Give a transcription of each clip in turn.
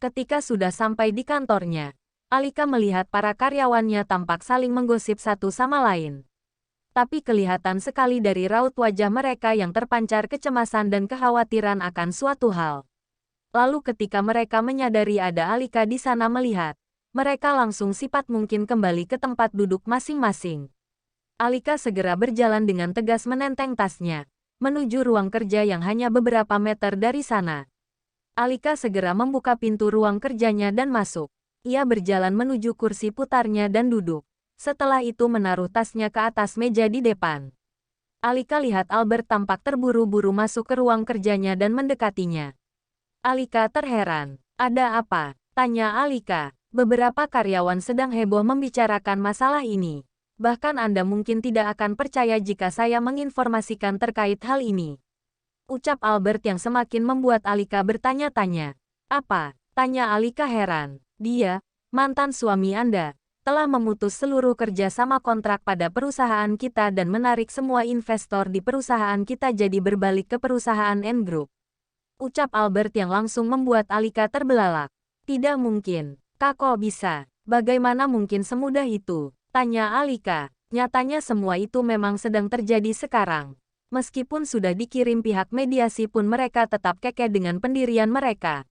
Ketika sudah sampai di kantornya, Alika melihat para karyawannya tampak saling menggosip satu sama lain. Tapi kelihatan sekali dari raut wajah mereka yang terpancar kecemasan dan kekhawatiran akan suatu hal. Lalu ketika mereka menyadari ada Alika di sana melihat, mereka langsung sifat mungkin kembali ke tempat duduk masing-masing. Alika segera berjalan dengan tegas menenteng tasnya, menuju ruang kerja yang hanya beberapa meter dari sana. Alika segera membuka pintu ruang kerjanya dan masuk. Ia berjalan menuju kursi putarnya dan duduk. Setelah itu menaruh tasnya ke atas meja di depan. Alika lihat Albert tampak terburu-buru masuk ke ruang kerjanya dan mendekatinya. Alika terheran. "Ada apa?" tanya Alika. "Beberapa karyawan sedang heboh membicarakan masalah ini. Bahkan Anda mungkin tidak akan percaya jika saya menginformasikan terkait hal ini," ucap Albert yang semakin membuat Alika bertanya-tanya. "Apa?" tanya Alika heran. "Dia, mantan suami Anda, telah memutus seluruh kerjasama kontrak pada perusahaan kita dan menarik semua investor di perusahaan kita jadi berbalik ke perusahaan N Group," ucap Albert yang langsung membuat Alika terbelalak. "Tidak mungkin. Kok bisa? Bagaimana mungkin semudah itu?" tanya Alika. Nyatanya semua itu memang sedang terjadi sekarang. Meskipun sudah dikirim pihak mediasi pun mereka tetap kekeh dengan pendirian mereka.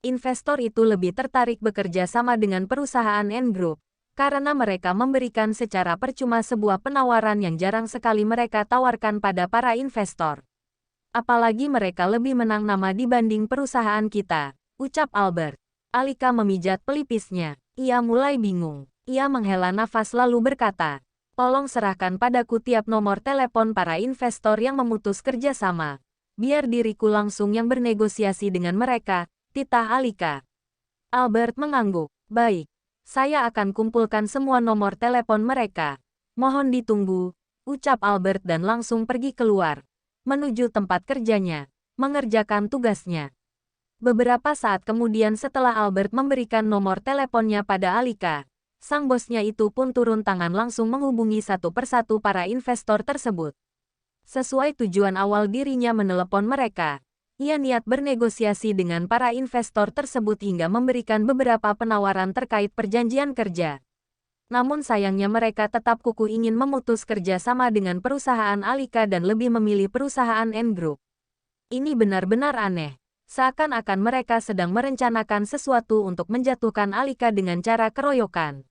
Investor itu lebih tertarik bekerja sama dengan perusahaan N Group, karena mereka memberikan secara percuma sebuah penawaran yang jarang sekali mereka tawarkan pada para investor. "Apalagi mereka lebih menang nama dibanding perusahaan kita," ucap Albert. Alika memijat pelipisnya. Ia mulai bingung. Ia menghela nafas lalu berkata, "Tolong serahkan padaku tiap nomor telepon para investor yang memutus kerjasama. Biar diriku langsung yang bernegosiasi dengan mereka," titah Alika. Albert mengangguk. "Baik. Saya akan kumpulkan semua nomor telepon mereka. Mohon ditunggu," ucap Albert dan langsung pergi keluar, menuju tempat kerjanya, mengerjakan tugasnya. Beberapa saat kemudian setelah Albert memberikan nomor teleponnya pada Alika, sang bosnya itu pun turun tangan langsung menghubungi satu persatu para investor tersebut. Sesuai tujuan awal dirinya menelepon mereka, ia niat bernegosiasi dengan para investor tersebut hingga memberikan beberapa penawaran terkait perjanjian kerja. Namun sayangnya mereka tetap kukuh ingin memutus kerja sama dengan perusahaan Alika dan lebih memilih perusahaan N Group. Ini benar-benar aneh. Seakan-akan mereka sedang merencanakan sesuatu untuk menjatuhkan Alika dengan cara keroyokan.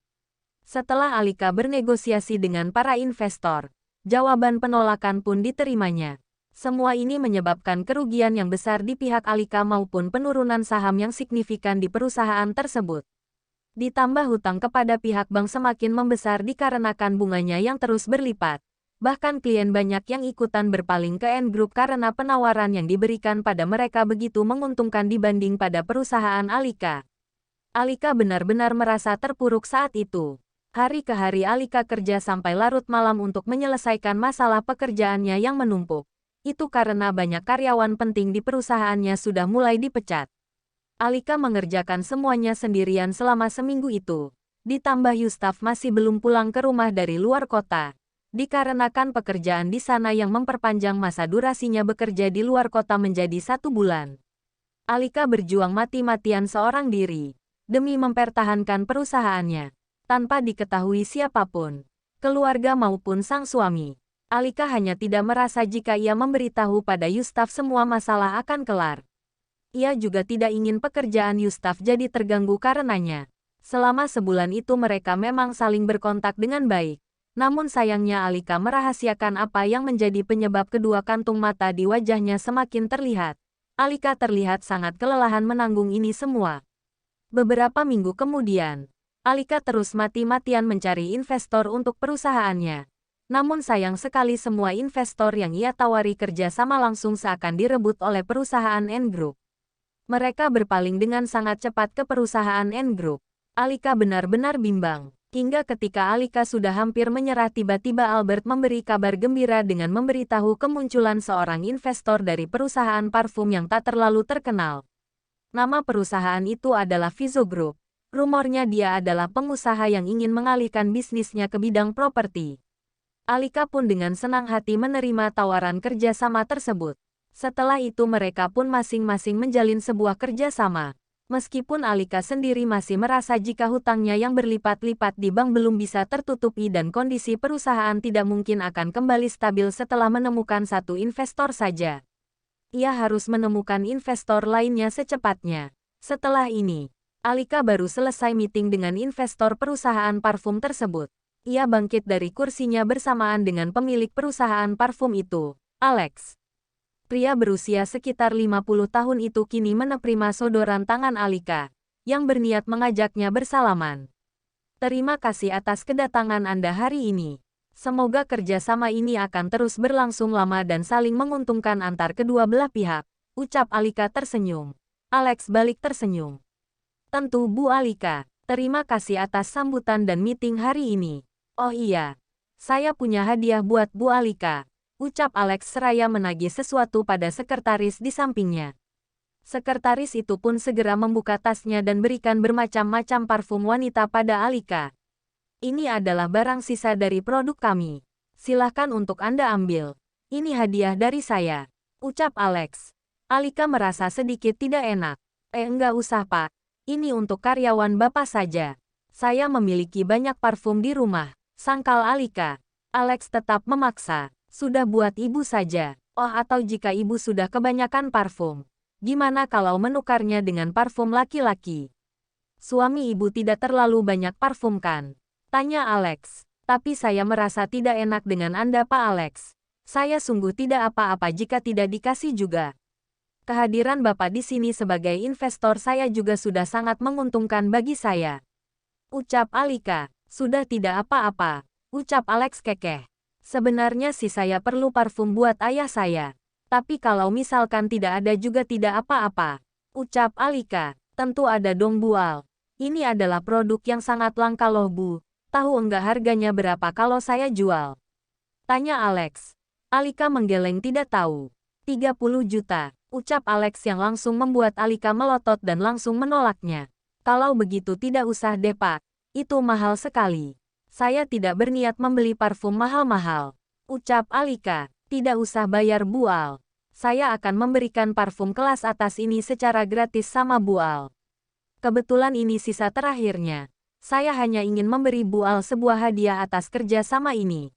Setelah Alika bernegosiasi dengan para investor, jawaban penolakan pun diterimanya. Semua ini menyebabkan kerugian yang besar di pihak Alika maupun penurunan saham yang signifikan di perusahaan tersebut. Ditambah hutang kepada pihak bank semakin membesar dikarenakan bunganya yang terus berlipat. Bahkan klien banyak yang ikutan berpaling ke N Group karena penawaran yang diberikan pada mereka begitu menguntungkan dibanding pada perusahaan Alika. Alika benar-benar merasa terpuruk saat itu. Hari ke hari Alika kerja sampai larut malam untuk menyelesaikan masalah pekerjaannya yang menumpuk. Itu karena banyak karyawan penting di perusahaannya sudah mulai dipecat. Alika mengerjakan semuanya sendirian selama seminggu itu. Ditambah Yustaf masih belum pulang ke rumah dari luar kota. Dikarenakan pekerjaan di sana yang memperpanjang masa durasinya bekerja di luar kota menjadi 1 bulan. Alika berjuang mati-matian seorang diri, demi mempertahankan perusahaannya, tanpa diketahui siapapun, keluarga maupun sang suami. Alika hanya tidak merasa jika ia memberitahu pada Yustaf semua masalah akan kelar. Ia juga tidak ingin pekerjaan Yustaf jadi terganggu karenanya. Selama sebulan itu mereka memang saling berkontak dengan baik. Namun sayangnya Alika merahasiakan apa yang menjadi penyebab kedua kantung mata di wajahnya semakin terlihat. Alika terlihat sangat kelelahan menanggung ini semua. Beberapa minggu kemudian, Alika terus mati-matian mencari investor untuk perusahaannya. Namun sayang sekali semua investor yang ia tawari kerja sama langsung seakan direbut oleh perusahaan N Group. Mereka berpaling dengan sangat cepat ke perusahaan N Group. Alika benar-benar bimbang. Hingga ketika Alika sudah hampir menyerah tiba-tiba Albert memberi kabar gembira dengan memberitahu kemunculan seorang investor dari perusahaan parfum yang tak terlalu terkenal. Nama perusahaan itu adalah Vizo Group. Rumornya dia adalah pengusaha yang ingin mengalihkan bisnisnya ke bidang properti. Alika pun dengan senang hati menerima tawaran kerja sama tersebut. Setelah itu mereka pun masing-masing menjalin sebuah kerja sama. Meskipun Alika sendiri masih merasa jika hutangnya yang berlipat-lipat di bank belum bisa tertutupi dan kondisi perusahaan tidak mungkin akan kembali stabil setelah menemukan satu investor saja. Ia harus menemukan investor lainnya secepatnya. Setelah ini, Alika baru selesai meeting dengan investor perusahaan parfum tersebut. Ia bangkit dari kursinya bersamaan dengan pemilik perusahaan parfum itu, Alex. Pria berusia sekitar 50 tahun itu kini menerima sodoran tangan Alika, yang berniat mengajaknya bersalaman. Terima kasih atas kedatangan Anda hari ini. Semoga kerjasama ini akan terus berlangsung lama dan saling menguntungkan antar kedua belah pihak, ucap Alika tersenyum. Alex balik tersenyum. Tentu Bu Alika, terima kasih atas sambutan dan meeting hari ini. Oh iya, saya punya hadiah buat Bu Alika, ucap Alex seraya menagih sesuatu pada sekretaris di sampingnya. Sekretaris itu pun segera membuka tasnya dan berikan bermacam-macam parfum wanita pada Alika. Ini adalah barang sisa dari produk kami. Silahkan untuk Anda ambil. Ini hadiah dari saya, ucap Alex. Alika merasa sedikit tidak enak. Enggak usah Pak. Ini untuk karyawan Bapak saja. Saya memiliki banyak parfum di rumah, sangkal Alika. Alex tetap memaksa. Sudah buat ibu saja. Oh atau jika ibu sudah kebanyakan parfum, gimana kalau menukarnya dengan parfum laki-laki? Suami ibu tidak terlalu banyak parfum kan? Tanya Alex. Tapi saya merasa tidak enak dengan Anda Pak Alex. Saya sungguh tidak apa-apa jika tidak dikasih juga. Kehadiran Bapak di sini sebagai investor saya juga sudah sangat menguntungkan bagi saya. Ucap Alika. Sudah tidak apa-apa, ucap Alex kekeh. Sebenarnya sih saya perlu parfum buat ayah saya. Tapi kalau misalkan tidak ada juga tidak apa-apa. Ucap Alika. Tentu ada dong Bu Al. Ini adalah produk yang sangat langka loh Bu. Tahu enggak harganya berapa kalau saya jual? Tanya Alex. Alika menggeleng tidak tahu. 30 juta. Ucap Alex yang langsung membuat Alika melotot dan langsung menolaknya. Kalau begitu tidak usah deh Pak. Itu mahal sekali. Saya tidak berniat membeli parfum mahal-mahal. Ucap Alika. Tidak usah bayar Bu Al. Saya akan memberikan parfum kelas atas ini secara gratis sama Bu Al. Kebetulan ini sisa terakhirnya. Saya hanya ingin memberi Bu Al sebuah hadiah atas kerja sama ini.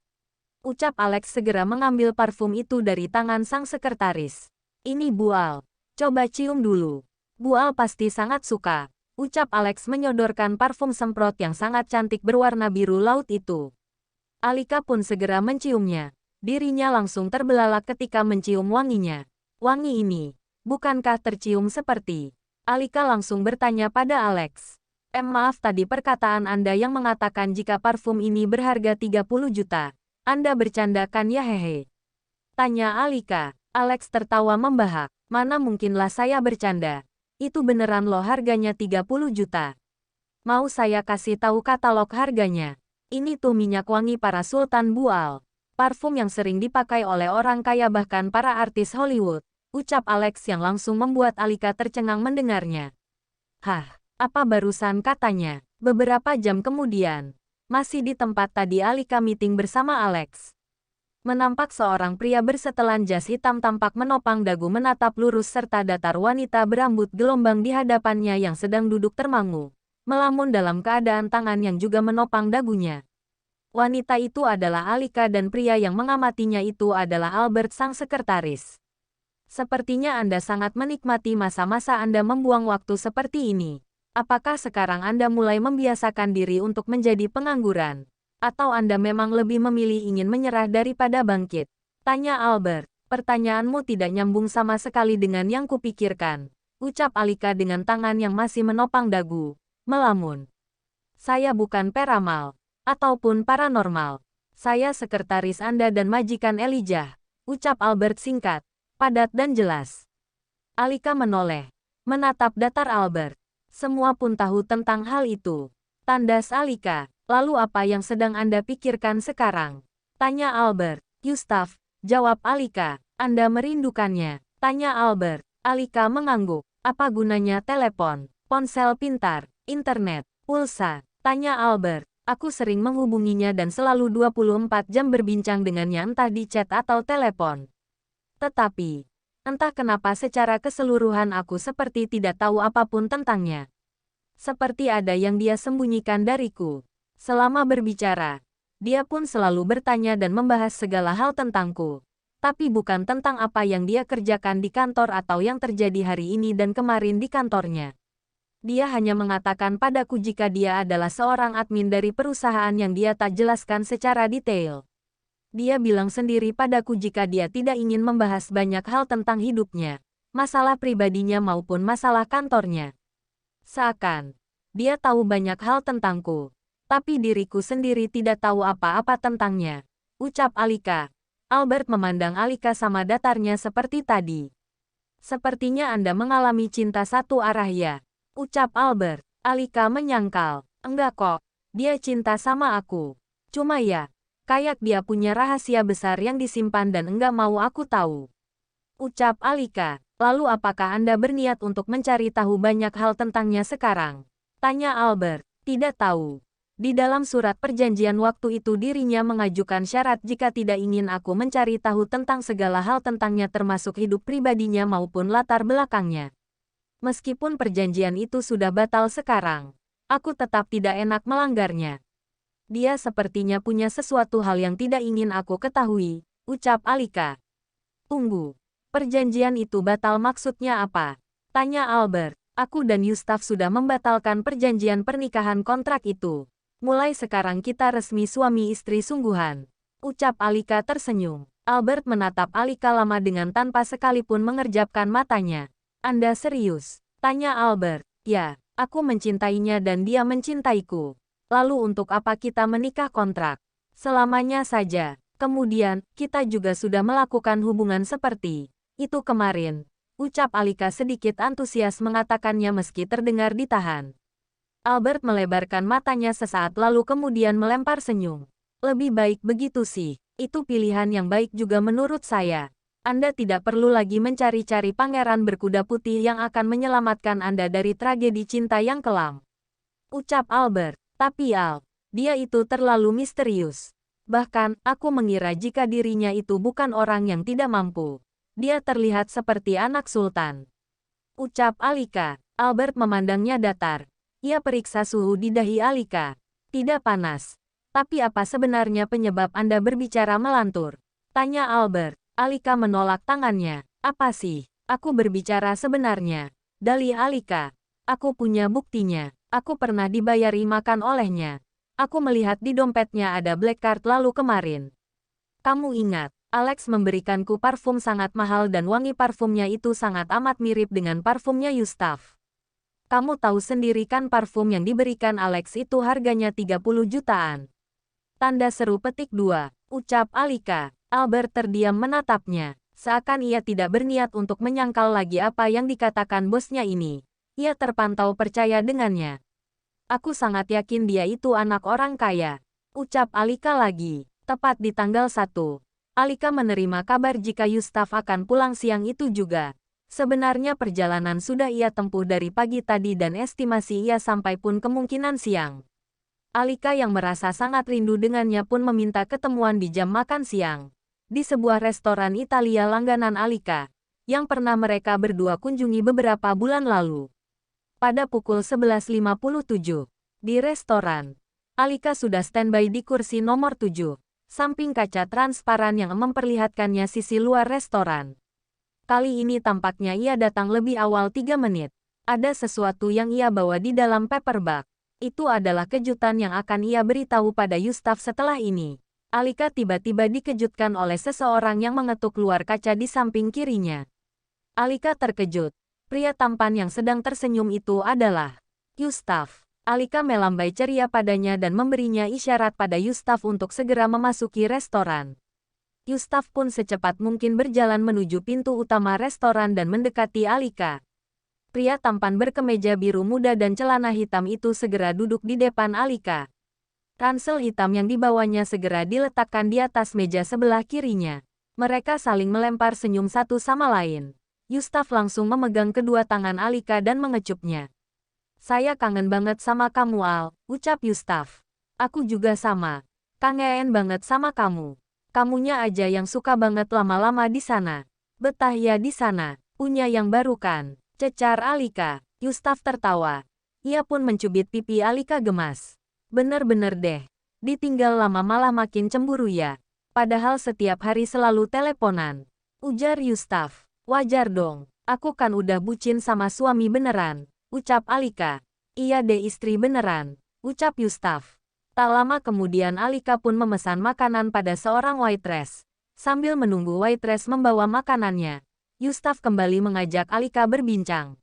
Ucap Alex segera mengambil parfum itu dari tangan sang sekretaris. Ini Bu Al. Coba cium dulu. Bu Al pasti sangat suka. Ucap Alex menyodorkan parfum semprot yang sangat cantik berwarna biru laut itu. Alika pun segera menciumnya. Dirinya langsung terbelalak ketika mencium wanginya. Wangi ini, bukankah tercium seperti? Alika langsung bertanya pada Alex. Maaf tadi perkataan Anda yang mengatakan jika parfum ini berharga 30 juta. Anda bercandakan ya hehe? Tanya Alika. Alex tertawa membahak. Mana mungkinlah saya bercanda. Itu beneran loh harganya 30 juta. Mau saya kasih tahu katalog harganya. Ini tuh minyak wangi para sultan Bu Al. Parfum yang sering dipakai oleh orang kaya bahkan para artis Hollywood. Ucap Alex yang langsung membuat Alika tercengang mendengarnya. Hah, apa barusan katanya? Beberapa jam kemudian. Masih di tempat tadi Alika meeting bersama Alex. Menampak seorang pria bersetelan jas hitam tampak menopang dagu menatap lurus serta datar wanita berambut gelombang di hadapannya yang sedang duduk termangu, melamun dalam keadaan tangan yang juga menopang dagunya. Wanita itu adalah Alika dan pria yang mengamatinya itu adalah Albert sang sekretaris. Sepertinya Anda sangat menikmati masa-masa Anda membuang waktu seperti ini. Apakah sekarang Anda mulai membiasakan diri untuk menjadi pengangguran? Atau Anda memang lebih memilih ingin menyerah daripada bangkit? Tanya Albert. Pertanyaanmu tidak nyambung sama sekali dengan yang kupikirkan. Ucap Alika dengan tangan yang masih menopang dagu, melamun. Saya bukan peramal, ataupun paranormal. Saya sekretaris Anda dan majikan Elijah. Ucap Albert singkat, padat dan jelas. Alika menoleh, menatap datar Albert. Semua pun tahu tentang hal itu. Tandas Alika. Lalu apa yang sedang Anda pikirkan sekarang? Tanya Albert. Gustav, jawab Alika. Anda merindukannya. Tanya Albert. Alika mengangguk. Apa gunanya telepon, ponsel pintar, internet, pulsa? Tanya Albert. Aku sering menghubunginya dan selalu 24 jam berbincang dengannya entah di chat atau telepon. Tetapi, Entah kenapa secara keseluruhan aku seperti tidak tahu apapun tentangnya. Seperti ada yang dia sembunyikan dariku. Selama berbicara, dia pun selalu bertanya dan membahas segala hal tentangku. Tapi bukan tentang apa yang dia kerjakan di kantor atau yang terjadi hari ini dan kemarin di kantornya. Dia hanya mengatakan padaku jika dia adalah seorang admin dari perusahaan yang dia tak jelaskan secara detail. Dia bilang sendiri padaku jika dia tidak ingin membahas banyak hal tentang hidupnya, masalah pribadinya maupun masalah kantornya. Seakan, dia tahu banyak hal tentangku, tapi diriku sendiri tidak tahu apa-apa tentangnya. Ucap Alika. Albert memandang Alika sama datarnya seperti tadi. Sepertinya Anda mengalami cinta satu arah ya. Ucap Albert. Alika menyangkal. Enggak kok, dia cinta sama aku. Cuma ya, kayak dia punya rahasia besar yang disimpan dan enggak mau aku tahu. Ucap Alika. Lalu apakah Anda berniat untuk mencari tahu banyak hal tentangnya sekarang? Tanya Albert. Tidak tahu. Di dalam surat perjanjian waktu itu dirinya mengajukan syarat jika tidak ingin aku mencari tahu tentang segala hal tentangnya termasuk hidup pribadinya maupun latar belakangnya. Meskipun perjanjian itu sudah batal sekarang, aku tetap tidak enak melanggarnya. Dia sepertinya punya sesuatu hal yang tidak ingin aku ketahui, ucap Alika. Tunggu, perjanjian itu batal maksudnya apa? Tanya Albert. Aku dan Yustaf sudah membatalkan perjanjian pernikahan kontrak itu. Mulai sekarang kita resmi suami istri sungguhan. Ucap Alika tersenyum. Albert menatap Alika lama dengan tanpa sekalipun mengerjapkan matanya. Anda serius? Tanya Albert. Ya, aku mencintainya dan dia mencintaiku. Lalu untuk apa kita menikah kontrak? Selamanya saja. Kemudian, kita juga sudah melakukan hubungan seperti itu kemarin. Ucap Alika sedikit antusias mengatakannya meski terdengar ditahan. Albert melebarkan matanya sesaat lalu kemudian melempar senyum. Lebih baik begitu sih. Itu pilihan yang baik juga menurut saya. Anda tidak perlu lagi mencari-cari pangeran berkuda putih yang akan menyelamatkan Anda dari tragedi cinta yang kelam. Ucap Albert. Tapi Al, dia itu terlalu misterius. Bahkan, aku mengira jika dirinya itu bukan orang yang tidak mampu. Dia terlihat seperti anak sultan. Ucap Alika. Albert memandangnya datar. Ia periksa suhu di dahi Alika. Tidak panas. Tapi apa sebenarnya penyebab Anda berbicara melantur? Tanya Albert. Alika menolak tangannya. Apa sih? Aku berbicara sebenarnya. Dalih Alika. Aku punya buktinya. Aku pernah dibayari makan olehnya. Aku melihat di dompetnya ada black card lalu kemarin. Kamu ingat, Alex memberikanku parfum sangat mahal dan wangi parfumnya itu sangat amat mirip dengan parfumnya Yustaf. Kamu tahu sendiri kan parfum yang diberikan Alex itu harganya 30 jutaan. Tanda seru petik 2, ucap Alika. Albert terdiam menatapnya, seakan ia tidak berniat untuk menyangkal lagi apa yang dikatakan bosnya ini. Ia terpantau percaya dengannya. Aku sangat yakin dia itu anak orang kaya. Ucap Alika lagi. Tepat di tanggal 1. Alika menerima kabar jika Yustaf akan pulang siang itu juga. Sebenarnya perjalanan sudah ia tempuh dari pagi tadi dan estimasi ia sampai pun kemungkinan siang. Alika yang merasa sangat rindu dengannya pun meminta ketemuan di jam makan siang. Di sebuah restoran Italia langganan Alika, yang pernah mereka berdua kunjungi beberapa bulan lalu. Pada pukul 11.57, di restoran, Alika sudah standby di kursi nomor 7, samping kaca transparan yang memperlihatkannya sisi luar restoran. Kali ini tampaknya ia datang lebih awal 3 menit. Ada sesuatu yang ia bawa di dalam paperback. Itu adalah kejutan yang akan ia beritahu pada Yustaf setelah ini. Alika tiba-tiba dikejutkan oleh seseorang yang mengetuk luar kaca di samping kirinya. Alika terkejut. Pria tampan yang sedang tersenyum itu adalah Yustaf. Alika melambai ceria padanya dan memberinya isyarat pada Yustaf untuk segera memasuki restoran. Yustaf pun secepat mungkin berjalan menuju pintu utama restoran dan mendekati Alika. Pria tampan berkemeja biru muda dan celana hitam itu segera duduk di depan Alika. Ransel hitam yang dibawanya segera diletakkan di atas meja sebelah kirinya. Mereka saling melempar senyum satu sama lain. Yustaf langsung memegang kedua tangan Alika dan mengecupnya. Saya kangen banget sama kamu Al, ucap Yustaf. Aku juga sama. Kangen banget sama kamu. Kamunya aja yang suka banget lama-lama di sana. Betah ya di sana. Punya yang baru kan? Cecar Alika. Yustaf tertawa. Ia pun mencubit pipi Alika gemas. Bener-bener deh. Ditinggal lama malah makin cemburu ya. Padahal setiap hari selalu teleponan. Ujar Yustaf. Wajar dong. Aku kan udah bucin sama suami beneran. Ucap Alika. Iya deh istri beneran. Ucap Yustaf. Tak lama kemudian Alika pun memesan makanan pada seorang waitress. Sambil menunggu waitress membawa makanannya, Yustaf kembali mengajak Alika berbincang.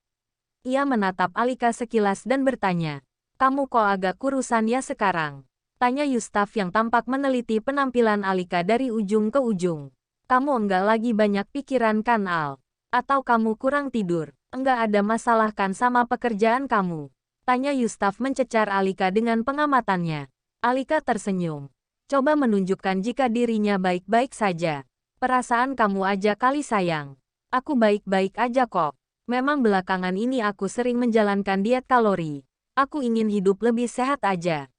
Ia menatap Alika sekilas dan bertanya, "Kamu kok agak kurusan ya sekarang?" Tanya Yustaf yang tampak meneliti penampilan Alika dari ujung ke ujung. "Kamu enggak lagi banyak pikiran kan Al? Atau kamu kurang tidur? Enggak ada masalah kan sama pekerjaan kamu?" Tanya Yustaf mencecar Alika dengan pengamatannya. Alika tersenyum. Coba menunjukkan jika dirinya baik-baik saja. "Perasaan kamu aja kali sayang. Aku baik-baik aja kok. Memang belakangan ini aku sering menjalankan diet kalori. Aku ingin hidup lebih sehat aja."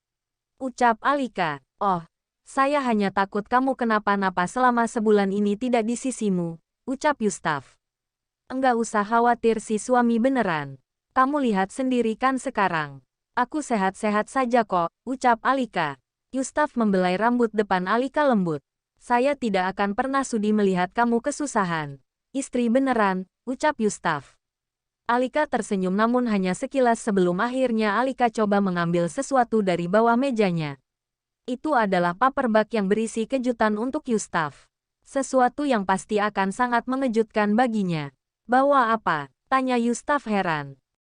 Ucap Alika. "Oh, saya hanya takut kamu kenapa-napa selama sebulan ini tidak di sisimu," ucap Yustaf. "Enggak usah khawatir si suami beneran. Kamu lihat sendiri kan sekarang. Aku sehat-sehat saja kok," ucap Alika. Yustaf membelai rambut depan Alika lembut. "Saya tidak akan pernah sudi melihat kamu kesusahan. Istri beneran," ucap Yustaf. Alika tersenyum namun hanya sekilas sebelum akhirnya Alika coba mengambil sesuatu dari bawah mejanya. Itu adalah paperback yang berisi kejutan untuk Yustaf. Sesuatu yang pasti akan sangat mengejutkan baginya. "Bawa apa?" tanya Yustaf heran.